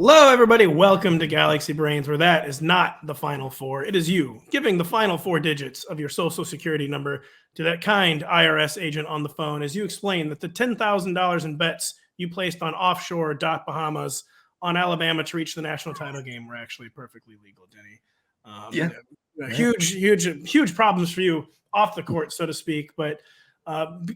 Hello, everybody. Welcome to Galaxy Brains, where that is not the final four. It is you giving the final four digits of your social security number to that kind IRS agent on the phone as you explain that the $10,000 in bets you placed on offshore Bahamas on Alabama to reach the national title game were actually perfectly legal, Denny. Huge problems for you off the court, so to speak, but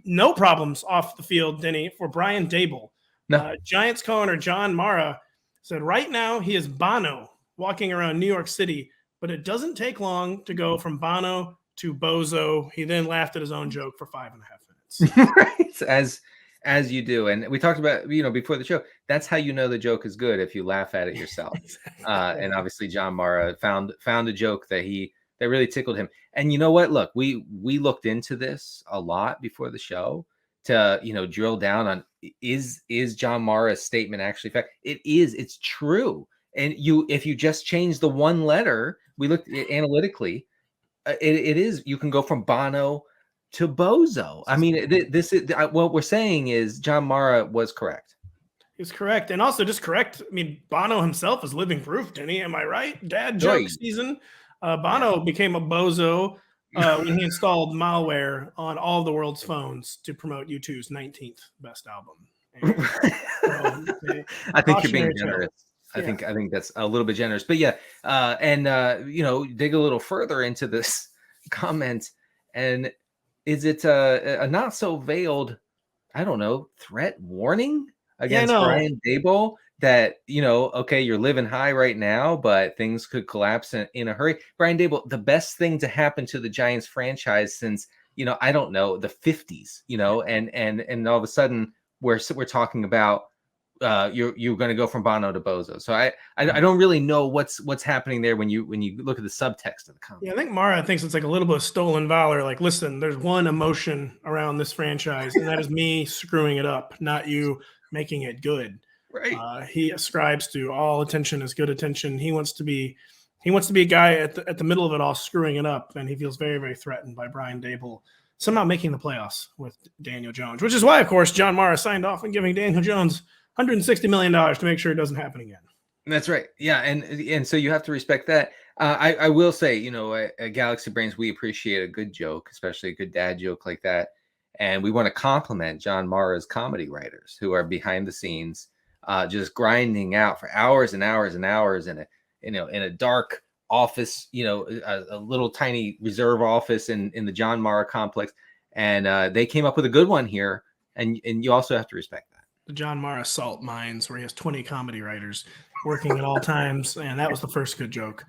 no problems off the field, Denny, for Brian Daboll. No. Giants co-owner John Mara said right now he is Bono walking around New York City, but it doesn't take long to go from Bono to Bozo. He then laughed at his own joke for 5.5 minutes. Right, as you do. And we talked about, before the show, that's how you know the joke is good, if you laugh at it yourself. Exactly. And obviously John Mara found a joke that really tickled him. And you know what? Look, we looked into this a lot before the show to drill down on is John Mara's statement actually fact? It is. It's true. And if you just change the one letter, we looked analytically, it is. You can go from Bono to Bozo. I mean, this is what we're saying is John Mara was correct. He was correct, and also just correct. I mean, Bono himself is living proof, Denny. Am I right? Dad joke season. Bono became a bozo when he installed malware on all the world's phones to promote U2's 19th best album. I think you're being generous. I think that's a little bit generous, but yeah. Dig a little further into this comment, and is it a not so veiled, I don't know, threat warning against Brian Daboll? That, okay, you're living high right now, but things could collapse in a hurry. Brian Daboll, the best thing to happen to the Giants franchise since, I don't know, the 50s, and all of a sudden we're talking about you're going to go from Bono to Bozo. So I don't really know what's happening there when you look at the subtext of the comment. Yeah, I think Mara thinks it's like a little bit of stolen valor. Like, listen, there's one emotion around this franchise, and that is me screwing it up, not you making it good. Right. He ascribes to all attention is good attention. He wants to be a guy at the middle of it all, screwing it up, and he feels very, very threatened by Brian Daboll somehow making the playoffs with Daniel Jones, which is why, of course, John Mara signed off on giving Daniel Jones $160 million to make sure it doesn't happen again. That's right. Yeah, and so you have to respect that. I will say, at Galaxy Brains, we appreciate a good joke, especially a good dad joke like that, and we want to compliment John Mara's comedy writers who are behind the scenes. Just grinding out for hours and hours and hours in a dark office, a little tiny reserve office in the John Mara complex, and they came up with a good one here, and you also have to respect that. The John Mara salt mines, where he has 20 comedy writers working at all times, and that was the first good joke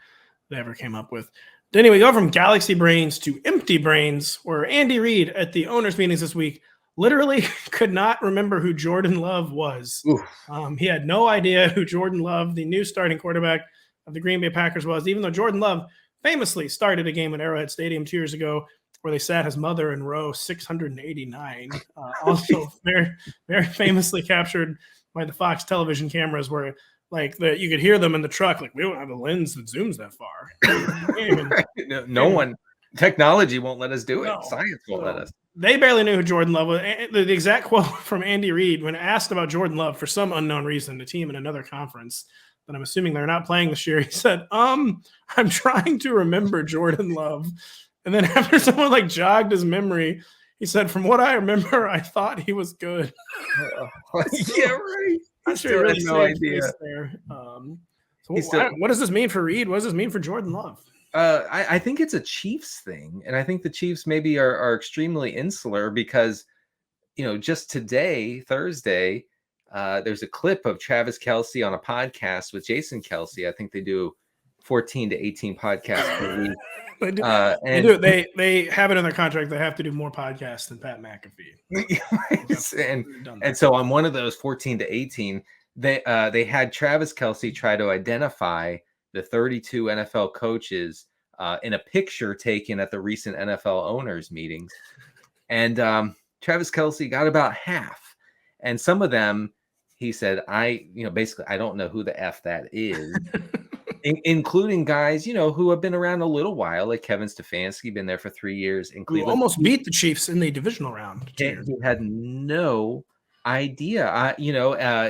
they ever came up with. But anyway, go from Galaxy Brains to Empty Brains, where Andy Reid at the owners' meetings this week literally could not remember who Jordan Love was. He had no idea who Jordan Love, the new starting quarterback of the Green Bay Packers, was, even though Jordan Love famously started a game at Arrowhead Stadium 2 years ago where they sat his mother in row 689. Also very, very famously captured by the Fox television cameras where you could hear them in the truck. Like, we don't have a lens that zooms that far. Technology won't let us do it. No, science won't let us. They barely knew who Jordan Love was. The exact quote from Andy Reid when asked about Jordan Love for some unknown reason, the team in another conference that I'm assuming they're not playing this year, he said, I'm trying to remember Jordan Love. And then after someone jogged his memory, he said, from what I remember, I thought he was good. Yeah, right. I'm sure he really had no idea there. What does this mean for Reid? What does this mean for Jordan Love? I think it's a Chiefs thing, and I think the Chiefs maybe are extremely insular because, just today, Thursday, there's a clip of Travis Kelce on a podcast with Jason Kelce. I think they do 14 to 18 podcasts per week. They have it in their contract. They have to do more podcasts than Pat McAfee. and so on one of those 14 to 18, they had Travis Kelce try to identify the 32 NFL coaches in a picture taken at the recent NFL owners meetings. And Travis Kelce got about half. And some of them, he said, basically, I don't know who the F that is. Including guys, who have been around a little while, like Kevin Stefanski, been there for 3 years in Cleveland. Who almost beat the Chiefs in the divisional round. He had no idea.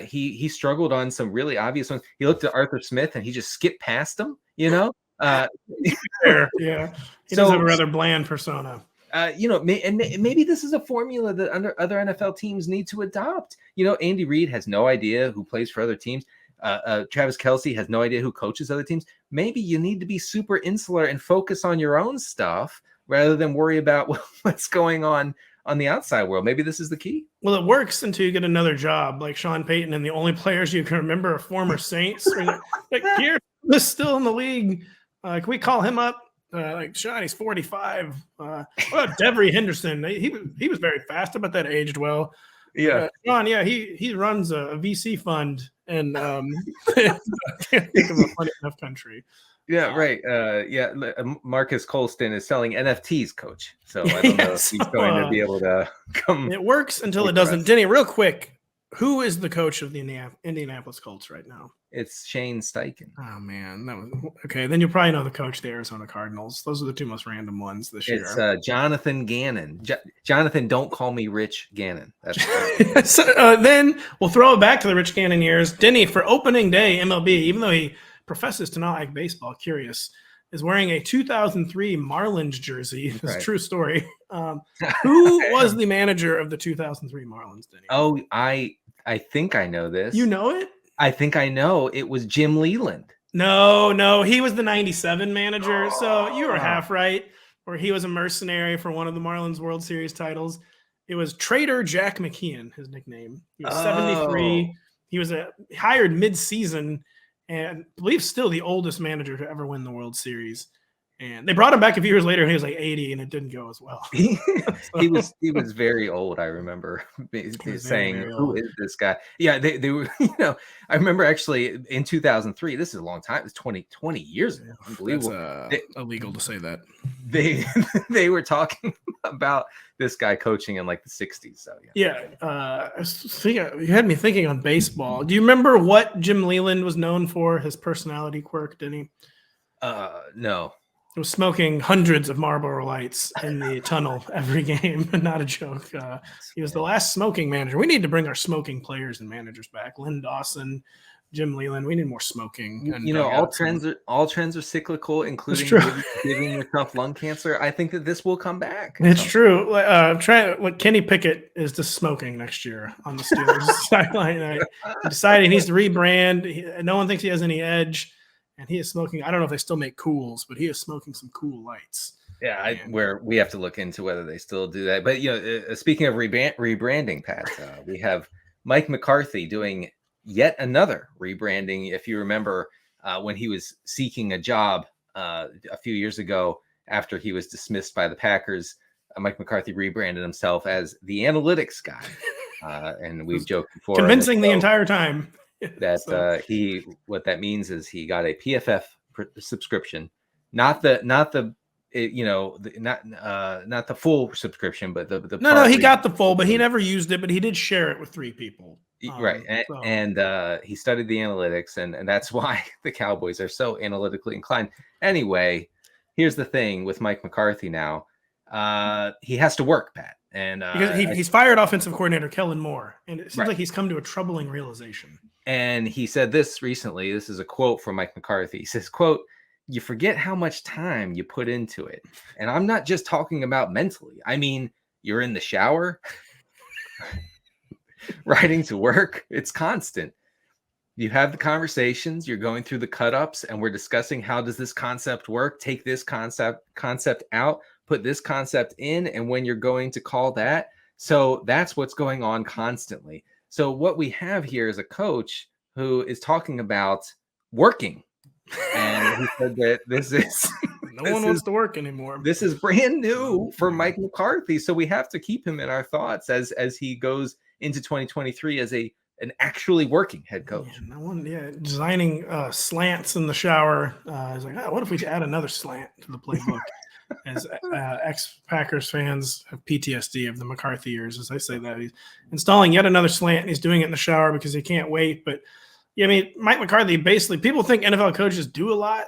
He struggled on some really obvious ones. He looked at Arthur Smith and he just skipped past him. Fair. Yeah, he does have a rather bland persona. Maybe this is a formula that other NFL teams need to adopt. Andy Reid has no idea who plays for other teams. Travis Kelce has no idea who coaches other teams. Maybe you need to be super insular and focus on your own stuff rather than worry about what's going on the outside world. Maybe this is the key. Well, it works until you get another job like Sean Payton, and the only players you can remember are former Saints. Like, here, is still in the league. Can we call him up? Like Sean, he's 45. What about Devery Henderson? He was very fast. I bet that aged well. Yeah, Sean. Yeah, he runs a VC fund, and I can't think of a funny enough country. Yeah, right. Marcus Colston is selling NFTs, coach. So I don't know if he's going to be able to come. It works until it doesn't. Denny, real quick, who is the coach of the Indianapolis Colts right now? It's Shane Steichen. Oh man, that was okay. Then you probably know the coach of the Arizona Cardinals. Those are the two most random ones this year. It's Jonathan Gannon. Jonathan, don't call me Rich Gannon. That's so, then we'll throw it back to the Rich Gannon years. Denny, for opening day MLB, even though he professes to not like baseball, curious, is wearing a 2003 Marlins jersey. This is a true story. Who was the manager of the 2003 Marlins, Denny? Oh, I think I know this. You know it? I think I know. It was Jim Leland. No, he was the 97 manager. So you were half right, or he was a mercenary for one of the Marlins World Series titles. It was Trader Jack McKeon, his nickname. He was 73. He was hired mid-season, and I believe still the oldest manager to ever win the World Series. And they brought him back a few years later, and he was like 80, and it didn't go as well. He was very old. I remember saying, "Who is this guy?" Yeah, they were. I remember actually in 2003. This is a long time. It's 20 years ago. Unbelievable. That's illegal to say that. They were talking about this guy coaching in like the 60s. So you had me thinking on baseball. Do you remember what Jim Leland was known for? His personality quirk, didn't he? No. It was smoking hundreds of Marlboro Lights in the tunnel every game. Not a joke. He was the last smoking manager. We need to bring our smoking players and managers back. Lynn Dawson, Jim Leland. We need more smoking. All trends are cyclical, including giving yourself lung cancer. I think that this will come back. It's true. Kenny Pickett is just smoking next year on the Steelers sideline. He decided he needs to rebrand. No one thinks he has any edge. And he is smoking. I don't know if they still make Cools, but he is smoking some Cool Lights. Yeah, where we have to look into whether they still do that. But speaking of rebranding, Pat, we have Mike McCarthy doing yet another rebranding. If you remember, when he was seeking a job a few years ago after he was dismissed by the Packers, Mike McCarthy rebranded himself as the analytics guy, and we've joked before, convincing the entire time. That what that means is he got a PFF subscription, not the full subscription, but the no, he got the full, but he never used it, but he did share it with 3 people. Right. And he studied the analytics, and that's why the Cowboys are so analytically inclined. Anyway, here's the thing with Mike McCarthy now. He has to work, Pat. And because he's fired offensive coordinator Kellen Moore, and it seems like he's come to a troubling realization. And he said this recently. This is a quote from Mike McCarthy. He says, quote, "You forget how much time you put into it. And I'm not just talking about mentally. I mean, you're in the shower, riding to work. It's constant. You have the conversations, you're going through the cut-ups, and we're discussing how does this concept work? Take this concept out, put this concept in, and when you're going to call that. So that's what's going on constantly. So what we have here is a coach who is talking about working. And he said that this is no one wants to work anymore. This is brand new for Mike McCarthy. So we have to keep him in our thoughts as he goes into 2023 as an actually working head coach. Designing slants in the shower. He's like, what if we add another slant to the playbook? As ex-Packers fans have PTSD of the McCarthy years, as I say that. He's installing yet another slant, and he's doing it in the shower because he can't wait. But, Mike McCarthy, basically, people think NFL coaches do a lot.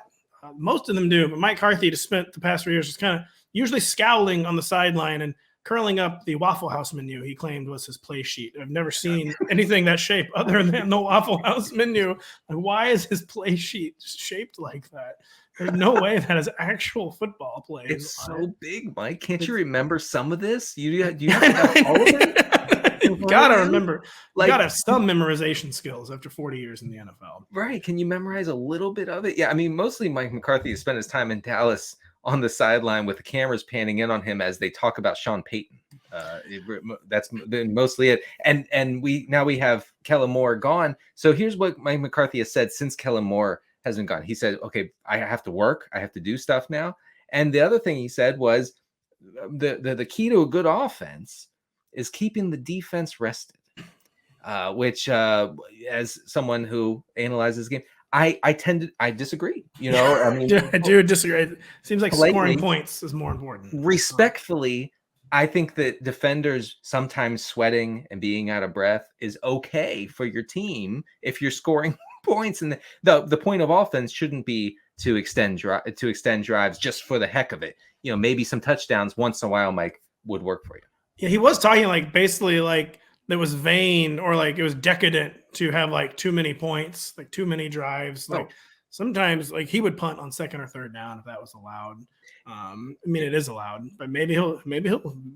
Most of them do, but Mike McCarthy just spent the past 3 years just kind of usually scowling on the sideline and curling up the Waffle House menu he claimed was his play sheet. I've never seen anything that shape other than the Waffle House menu. Like, why is his play sheet shaped like that? There's no way that is actual football plays. It's so big, Mike. Can't you remember some of this? Do you have to have all of it? You gotta remember. You gotta have some memorization skills after 40 years in the NFL. Right. Can you memorize a little bit of it? Yeah. I mean, mostly Mike McCarthy has spent his time in Dallas on the sideline with the cameras panning in on him as they talk about Sean Payton. That's been mostly it. And we have Kellen Moore gone. So here's what Mike McCarthy has said since Kellen Moore has been gone. He said, okay, I have to work. I have to do stuff now. And the other thing he said was the key to a good offense is keeping the defense rested, which as someone who analyzes the game, I disagree. You know, I mean, I do disagree. It seems like scoring points is more important. Respectfully, I think that defenders sometimes sweating and being out of breath is okay for your team if you're scoring points. And the point of offense shouldn't be to extend drives just for the heck of it. You know, maybe some touchdowns once in a while, Mike, would work for you. Yeah, he was talking like basically like that was vain or like it was decadent to have like too many points, like too many drives. Like sometimes like he would punt on second or third down if that was allowed. I mean, it is allowed, but maybe he'll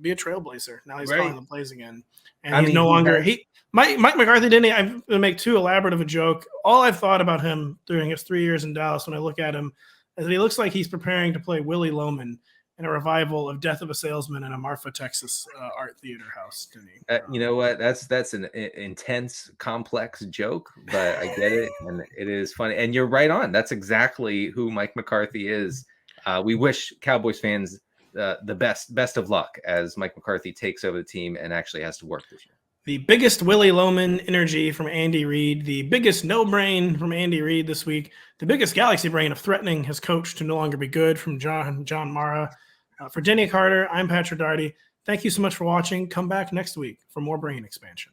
be a trailblazer. Now he's calling the plays again, and he's no longer Mike McCarthy didn't. I'm gonna make too elaborate of a joke. All I've thought about him during his 3 years in Dallas, when I look at him, is that he looks like he's preparing to play Willie Loman in a revival of Death of a Salesman in a Marfa, Texas art theater house. You know what? That's an intense, complex joke, but I get it, and it is funny. And you're right on. That's exactly who Mike McCarthy is. We wish Cowboys fans the best of luck as Mike McCarthy takes over the team and actually has to work this year. The biggest Willie Loman energy from Andy Reid, the biggest no brain from Andy Reid this week, the biggest galaxy brain of threatening his coach to no longer be good from John Mara. For Denny Carter, I'm Patrick Daugherty. Thank you so much for watching. Come back next week for more brain expansion.